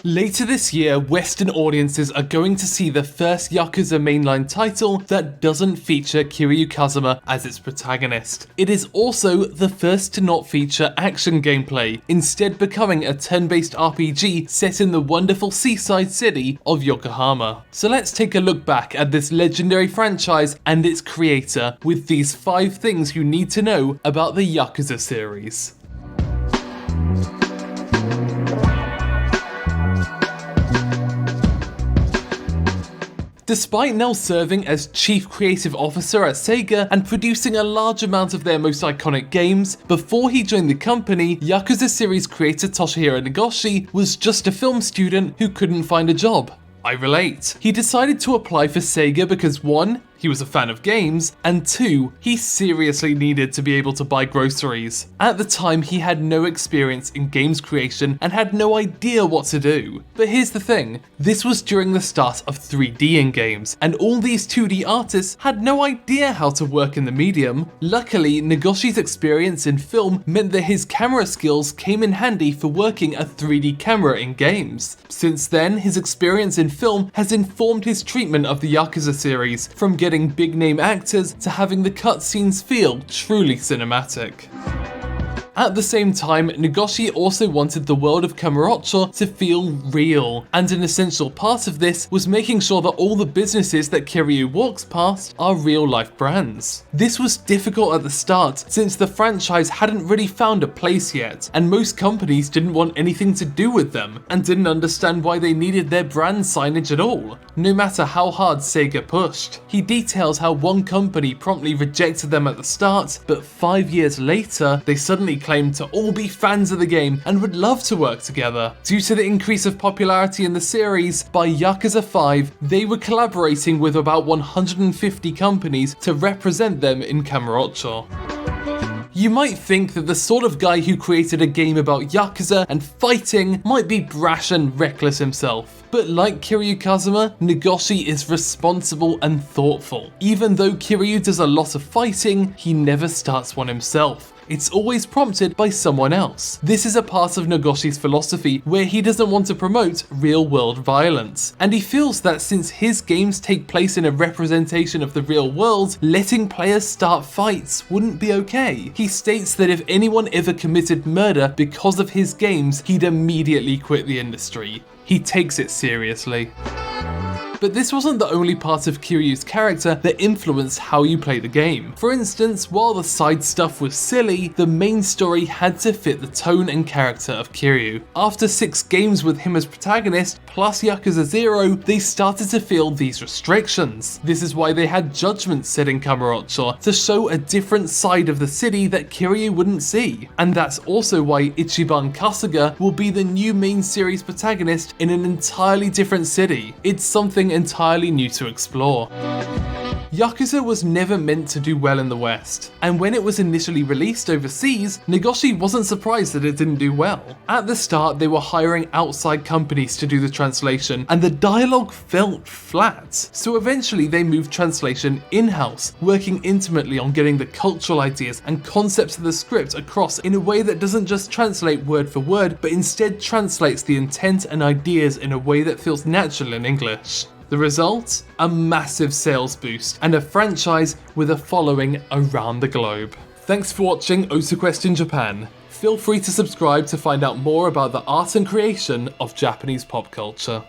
Later this year, Western audiences are going to see the first Yakuza mainline title that doesn't feature Kiryu Kazuma as its protagonist. It is also the first to not feature action gameplay, instead becoming a turn-based RPG set in the wonderful seaside city of Yokohama. So let's take a look back at this legendary franchise and its creator with these 5 things you need to know about the Yakuza series. Despite now serving as Chief Creative Officer at Sega and producing a large amount of their most iconic games, before he joined the company, Yakuza series creator Toshihiro Nagoshi was just a film student who couldn't find a job. I relate. He decided to apply for Sega because 1, he was a fan of games, and 2, he seriously needed to be able to buy groceries. At the time, he had no experience in games creation and had no idea what to do. But here's the thing, this was during the start of 3D in games, and all these 2D artists had no idea how to work in the medium. Luckily, Nagoshi's experience in film meant that his camera skills came in handy for working a 3D camera in games. Since then, his experience in film has informed his treatment of the Yakuza series, from getting big name actors to having the cutscenes feel truly cinematic. At the same time, Nagoshi also wanted the world of Kamurocho to feel real, and an essential part of this was making sure that all the businesses that Kiryu walks past are real-life brands. This was difficult at the start, since the franchise hadn't really found a place yet, and most companies didn't want anything to do with them, and didn't understand why they needed their brand signage at all, no matter how hard Sega pushed. He details how one company promptly rejected them at the start, but 5 years later, they suddenly claimed to all be fans of the game and would love to work together. Due to the increase of popularity in the series, by Yakuza 5, they were collaborating with about 150 companies to represent them in Kamurocho. You might think that the sort of guy who created a game about Yakuza and fighting might be brash and reckless himself. But like Kiryu Kazuma, Nagoshi is responsible and thoughtful. Even though Kiryu does a lot of fighting, he never starts one himself. It's always prompted by someone else. This is a part of Nagoshi's philosophy where he doesn't want to promote real-world violence, and he feels that since his games take place in a representation of the real world, letting players start fights wouldn't be okay. He states that if anyone ever committed murder because of his games, he'd immediately quit the industry. He takes it seriously. But this wasn't the only part of Kiryu's character that influenced how you play the game. For instance, while the side stuff was silly, the main story had to fit the tone and character of Kiryu. After 6 games with him as protagonist, plus Yakuza 0, they started to feel these restrictions. This is why they had Judgment set in Kamurocho, to show a different side of the city that Kiryu wouldn't see. And that's also why Ichiban Kasuga will be the new main series protagonist in an entirely different city. It's something entirely new to explore. Yakuza was never meant to do well in the West, and when it was initially released overseas, Nagoshi wasn't surprised that it didn't do well. At the start, they were hiring outside companies to do the translation, and the dialogue felt flat. So eventually they moved translation in-house, working intimately on getting the cultural ideas and concepts of the script across in a way that doesn't just translate word for word, but instead translates the intent and ideas in a way that feels natural in English. The result? A massive sales boost and a franchise with a following around the globe. Thanks for watching OTAQUEST in Japan. Feel free to subscribe to find out more about the art and creation of Japanese pop culture.